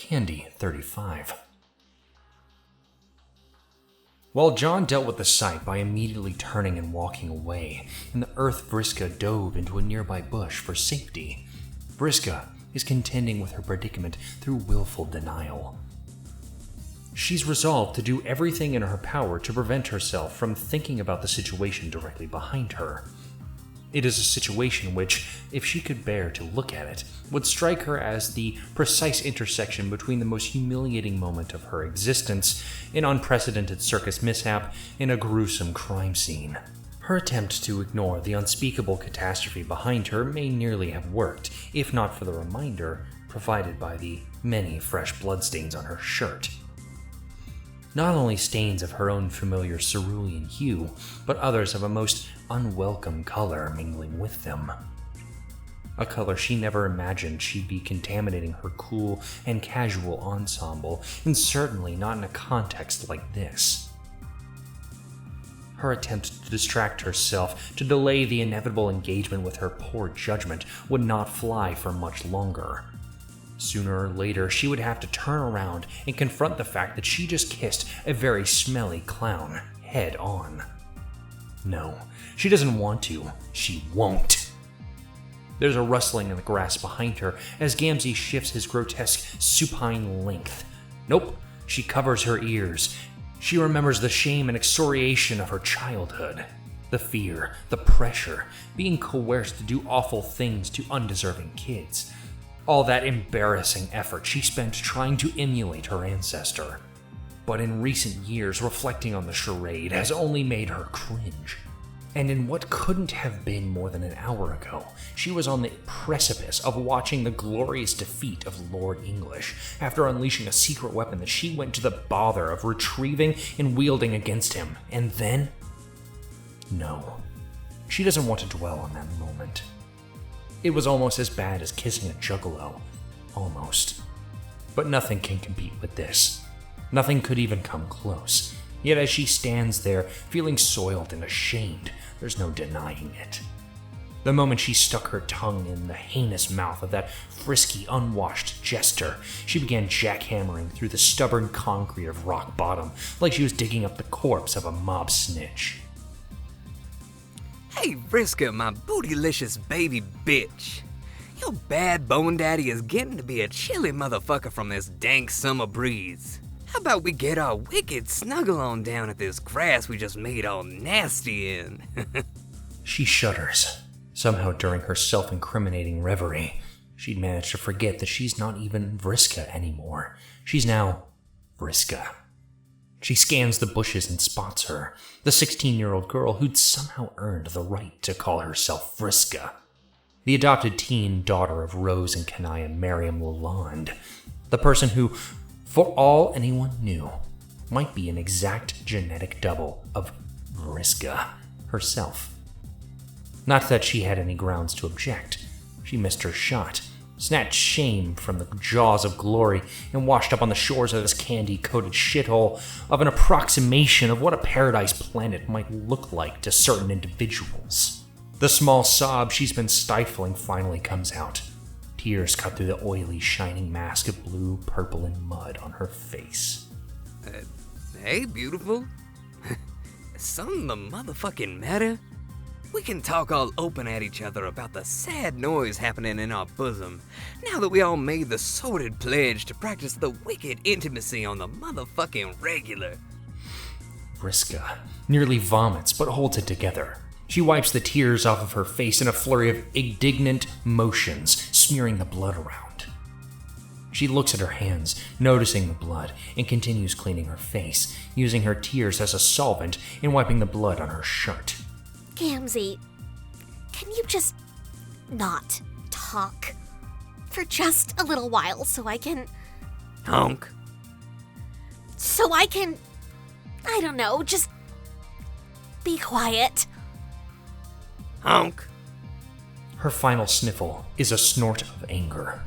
Candy 35. While John dealt with the sight by immediately turning and walking away, in the earth Vriska dove into a nearby bush for safety, Vriska is contending with her predicament through willful denial. She's resolved to do everything in her power to prevent herself from thinking about the situation directly behind her. It is a situation which, if she could bear to look at it, would strike her as the precise intersection between the most humiliating moment of her existence, an unprecedented circus mishap, and a gruesome crime scene. Her attempt to ignore the unspeakable catastrophe behind her may nearly have worked, if not for the reminder provided by the many fresh bloodstains on her shirt. Not only stains of her own familiar cerulean hue, but others of a most unwelcome color mingling with them. A color she never imagined she'd be contaminating her cool and casual ensemble, and certainly not in a context like this. Her attempt to distract herself, to delay the inevitable engagement with her poor judgment, would not fly for much longer. Sooner or later, she would have to turn around and confront the fact that she just kissed a very smelly clown head on. No, she doesn't want to. She won't. There's a rustling in the grass behind her as Gamzee shifts his grotesque supine length. Nope, she covers her ears. She remembers the shame and excoriation of her childhood. The fear, the pressure, being coerced to do awful things to undeserving kids. All that embarrassing effort she spent trying to emulate her ancestor. But in recent years, reflecting on the charade has only made her cringe. And in what couldn't have been more than an hour ago, she was on the precipice of watching the glorious defeat of Lord English after unleashing a secret weapon that she went to the bother of retrieving and wielding against him. And then? No. She doesn't want to dwell on that moment. It was almost as bad as kissing a juggalo. Almost. But nothing can compete with this. Nothing could even come close. Yet as she stands there, feeling soiled and ashamed, there's no denying it. The moment she stuck her tongue in the heinous mouth of that frisky, unwashed jester, she began jackhammering through the stubborn concrete of rock bottom like she was digging up the corpse of a mob snitch. Hey, Vriska, my bootylicious baby bitch. Your bad bone daddy is getting to be a chilly motherfucker from this dank summer breeze. How about we get our wicked snuggle on down at this grass we just made all nasty in? She shudders. Somehow during her self-incriminating reverie, she'd managed to forget that she's not even Vriska anymore. She's now Vriska. She scans the bushes and spots her, the 16-year-old girl who'd somehow earned the right to call herself Vriska. The adopted teen daughter of Rose and Kanaya Merriam Lalonde. The person who, for all anyone knew, might be an exact genetic double of Vriska herself. Not that she had any grounds to object. She missed her shot, snatched shame from the jaws of glory, and washed up on the shores of this candy-coated shithole of an approximation of what a paradise planet might look like to certain individuals. The small sob she's been stifling finally comes out. Tears cut through the oily, shining mask of blue, purple, and mud on her face. Hey, beautiful. Something the motherfucking matter? We can talk all open at each other about the sad noise happening in our bosom, now that we all made the sordid pledge to practice the wicked intimacy on the motherfucking regular. Vriska nearly vomits, but holds it together. She wipes the tears off of her face in a flurry of indignant motions, smearing the blood around. She looks at her hands, noticing the blood, and continues cleaning her face, using her tears as a solvent and wiping the blood on her shirt. Gamzee, can you just not talk for just a little while so I can... Honk. So I can... I don't know, just be quiet. Honk. Her final sniffle is a snort of anger.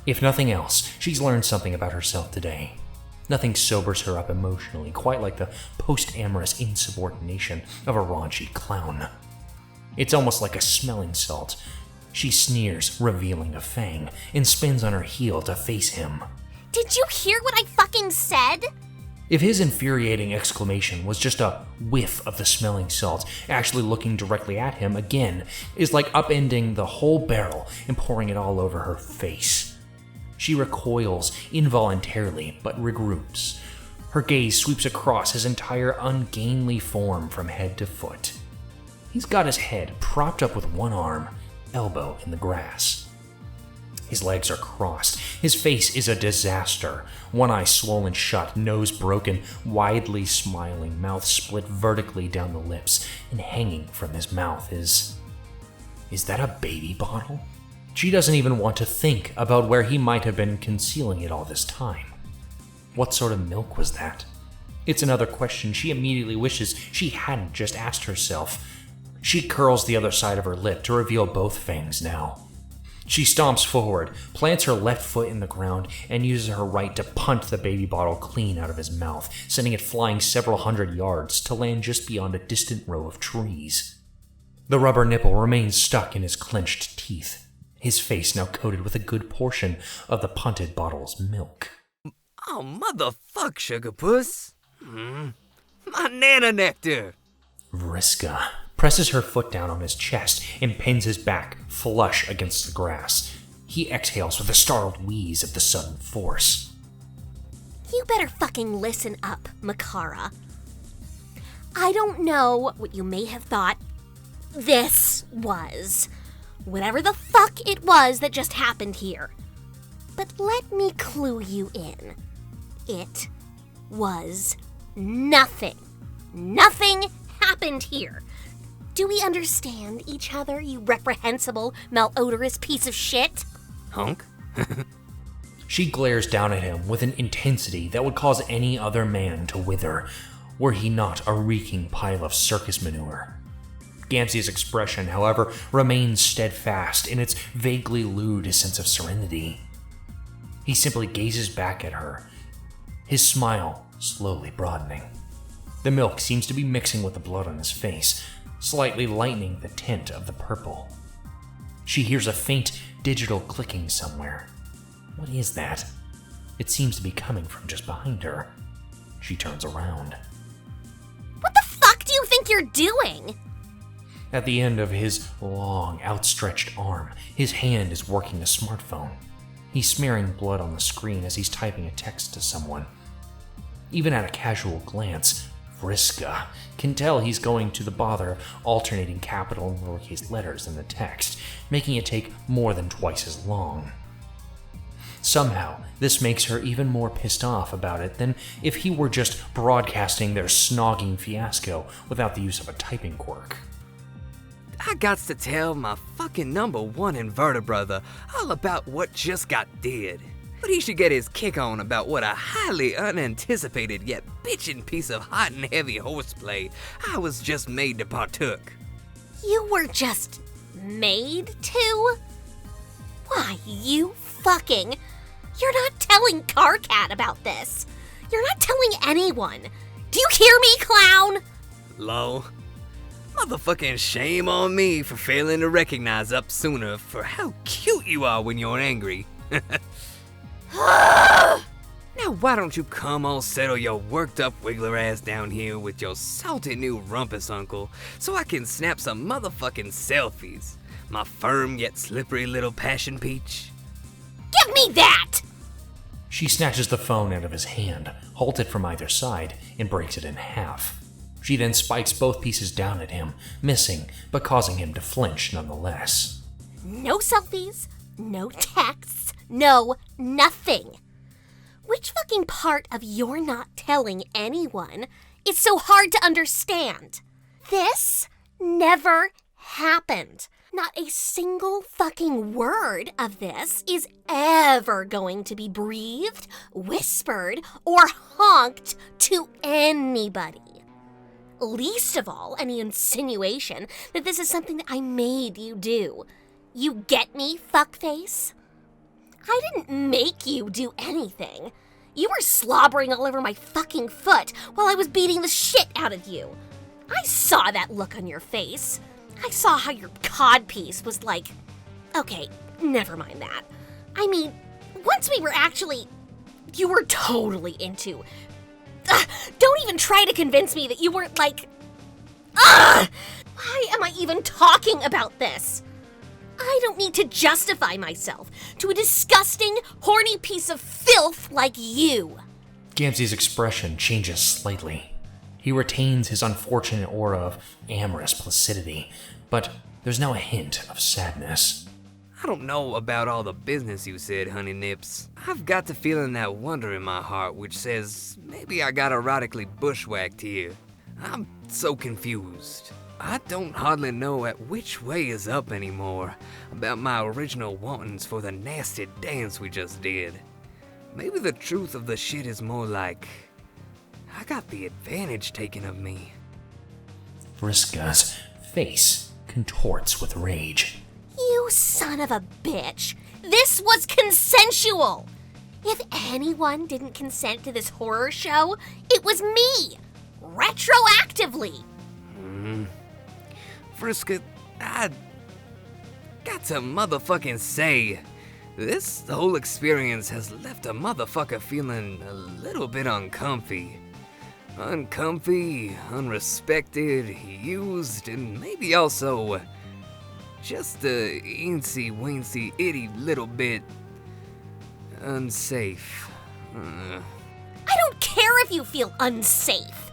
If nothing else, she's learned something about herself today. Nothing sobers her up emotionally, quite like the post-amorous insubordination of a raunchy clown. It's almost like a smelling salt. She sneers, revealing a fang, and spins on her heel to face him. Did you hear what I fucking said? If his infuriating exclamation was just a whiff of the smelling salt, actually looking directly at him again is like upending the whole barrel and pouring it all over her face. She recoils involuntarily, but regroups. Her gaze sweeps across his entire ungainly form from head to foot. He's got his head propped up with one arm, elbow in the grass. His legs are crossed. His face is a disaster. One eye swollen shut, nose broken, widely smiling, mouth split vertically down the lips, and hanging from his mouth is that a baby bottle? She doesn't even want to think about where he might have been concealing it all this time. What sort of milk was that? It's another question she immediately wishes she hadn't just asked herself. She curls the other side of her lip to reveal both fangs now. She stomps forward, plants her left foot in the ground, and uses her right to punt the baby bottle clean out of his mouth, sending it flying several hundred yards to land just beyond a distant row of trees. The rubber nipple remains stuck in his clenched teeth, his face now coated with a good portion of the punted bottle's milk. Oh, motherfuck, sugar puss. My nana nectar. Vriska presses her foot down on his chest and pins his back flush against the grass. He exhales with a startled wheeze at the sudden force. You better fucking listen up, Makara. I don't know what you may have thought this was. Whatever the fuck it was that just happened here. But let me clue you in. It was nothing. Nothing happened here. Do we understand each other, you reprehensible, malodorous piece of shit? Hunk? She glares down at him with an intensity that would cause any other man to wither, were he not a reeking pile of circus manure. Gamzee's expression, however, remains steadfast in its vaguely lewd sense of serenity. He simply gazes back at her, his smile slowly broadening. The milk seems to be mixing with the blood on his face, slightly lightening the tint of the purple. She hears a faint digital clicking somewhere. What is that? It seems to be coming from just behind her. She turns around. What the fuck do you think you're doing? At the end of his long, outstretched arm, his hand is working a smartphone. He's smearing blood on the screen as he's typing a text to someone. Even at a casual glance, Vriska can tell he's going to the bother of alternating capital and lowercase letters in the text, making it take more than twice as long. Somehow, this makes her even more pissed off about it than if he were just broadcasting their snogging fiasco without the use of a typing quirk. I gots to tell my fucking #1 invertebrother all about what just got did. But he should get his kick on about what a highly unanticipated yet bitchin' piece of hot and heavy horseplay I was just made to partook. You were just made to? Why, you fucking... You're not telling Carcat about this. You're not telling anyone. Do you hear me, clown? Lol. Motherfucking shame on me for failing to recognize up sooner for how cute you are when you're angry. Now why don't you come all settle your worked up wiggler ass down here with your salty new rumpus uncle so I can snap some motherfucking selfies, my firm yet slippery little passion peach? Give me that! She snatches the phone out of his hand, holds it from either side, and breaks it in half. She then spikes both pieces down at him, missing, but causing him to flinch nonetheless. No selfies, no texts, no nothing. Which fucking part of you're not telling anyone is so hard to understand? This never happened. Not a single fucking word of this is ever going to be breathed, whispered, or honked to anybody. Least of all, any insinuation that this is something that I made you do. You get me, fuckface? I didn't make you do anything. You were slobbering all over my fucking foot while I was beating the shit out of you. I saw that look on your face. I saw how your codpiece was like... Okay, never mind that. I mean, once we were actually you were totally into. Don't even try to convince me that you weren't like... Why am I even talking about this? I don't need to justify myself to a disgusting, horny piece of filth like you. Gamzee's expression changes slightly. He retains his unfortunate aura of amorous placidity, but there's now a hint of sadness. I don't know about all the business you said, Honey Nips. I've got the feeling that wonder in my heart which says maybe I got erotically bushwhacked here. I'm so confused. I don't hardly know at which way is up anymore about my original wantings for the nasty dance we just did. Maybe the truth of the shit is more like I got the advantage taken of me. Vriska's face contorts with rage. You son of a bitch. This was consensual. If anyone didn't consent to this horror show, it was me. Retroactively. Vriska, I got to motherfucking say, this whole experience has left a motherfucker feeling a little bit uncomfy. Uncomfy, unrespected, used, and maybe also just a eensy-weensy itty little bit unsafe. I don't care if you feel unsafe.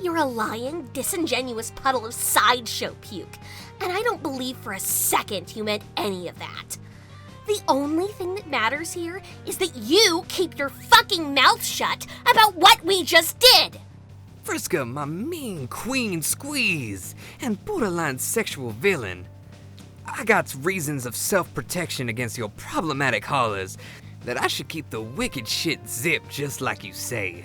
You're a lying, disingenuous puddle of sideshow puke, and I don't believe for a second you meant any of that. The only thing that matters here is that you keep your fucking mouth shut about what we just did. Vriska, my mean queen squeeze and borderline sexual villain. I got reasons of self-protection against your problematic hollers that I should keep the wicked shit zipped just like you say.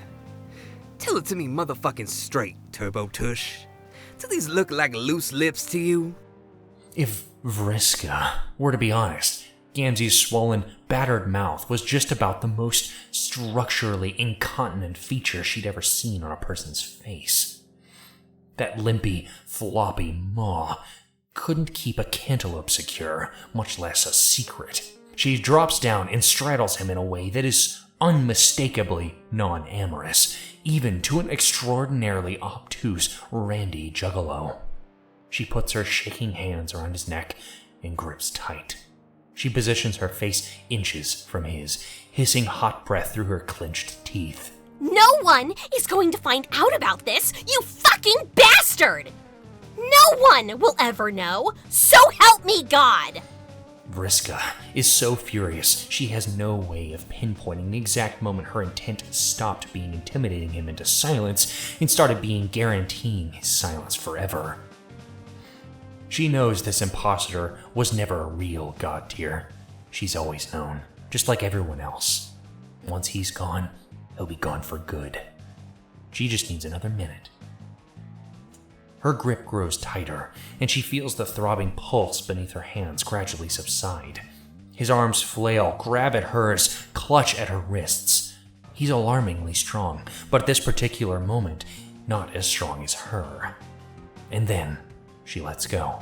Tell it to me motherfucking straight, Turbo Tush. Do these look like loose lips to you? If Vriska were to be honest, Gamzee's swollen, battered mouth was just about the most structurally incontinent feature she'd ever seen on a person's face. That limpy, floppy maw couldn't keep a cantaloupe secure, much less a secret. She drops down and straddles him in a way that is unmistakably non-amorous, even to an extraordinarily obtuse Randy Juggalo. She puts her shaking hands around his neck and grips tight. She positions her face inches from his, hissing hot breath through her clenched teeth. No one is going to find out about this, you fucking bastard! No one will ever know, so help me God! Vriska is so furious she has no way of pinpointing the exact moment her intent stopped being intimidating him into silence and started being guaranteeing his silence forever. She knows this imposter was never a real god tier. She's always known, just like everyone else. Once he's gone, he'll be gone for good. She just needs another minute. Her grip grows tighter, and she feels the throbbing pulse beneath her hands gradually subside. His arms flail, grab at hers, clutch at her wrists. He's alarmingly strong, but at this particular moment, not as strong as her. And then, she lets go.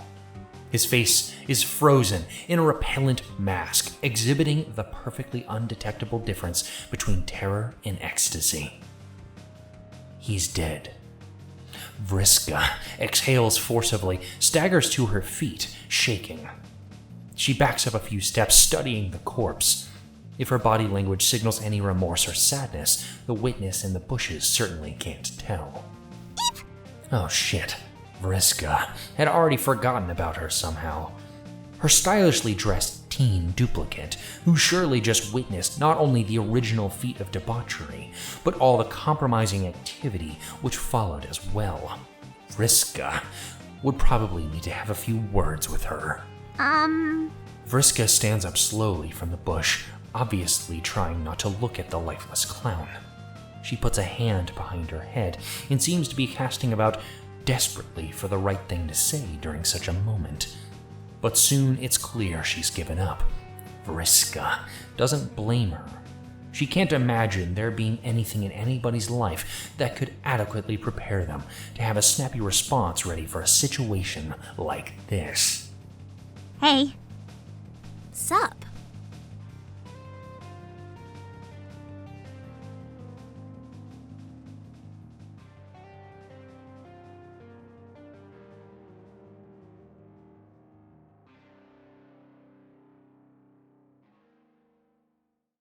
His face is frozen in a repellent mask, exhibiting the perfectly undetectable difference between terror and ecstasy. He's dead. Vriska exhales forcibly, staggers to her feet, shaking. She backs up a few steps, studying the corpse. If her body language signals any remorse or sadness, the witness in the bushes certainly can't tell. Oh shit. Vriska had already forgotten about her somehow. Her stylishly dressed teen duplicate, who surely just witnessed not only the original feat of debauchery, but all the compromising activity which followed as well. Vriska would probably need to have a few words with her. Vriska stands up slowly from the bush, obviously trying not to look at the lifeless clown. She puts a hand behind her head and seems to be casting about desperately for the right thing to say during such a moment. But soon it's clear she's given up. Vriska doesn't blame her. She can't imagine there being anything in anybody's life that could adequately prepare them to have a snappy response ready for a situation like this. Hey. Sup?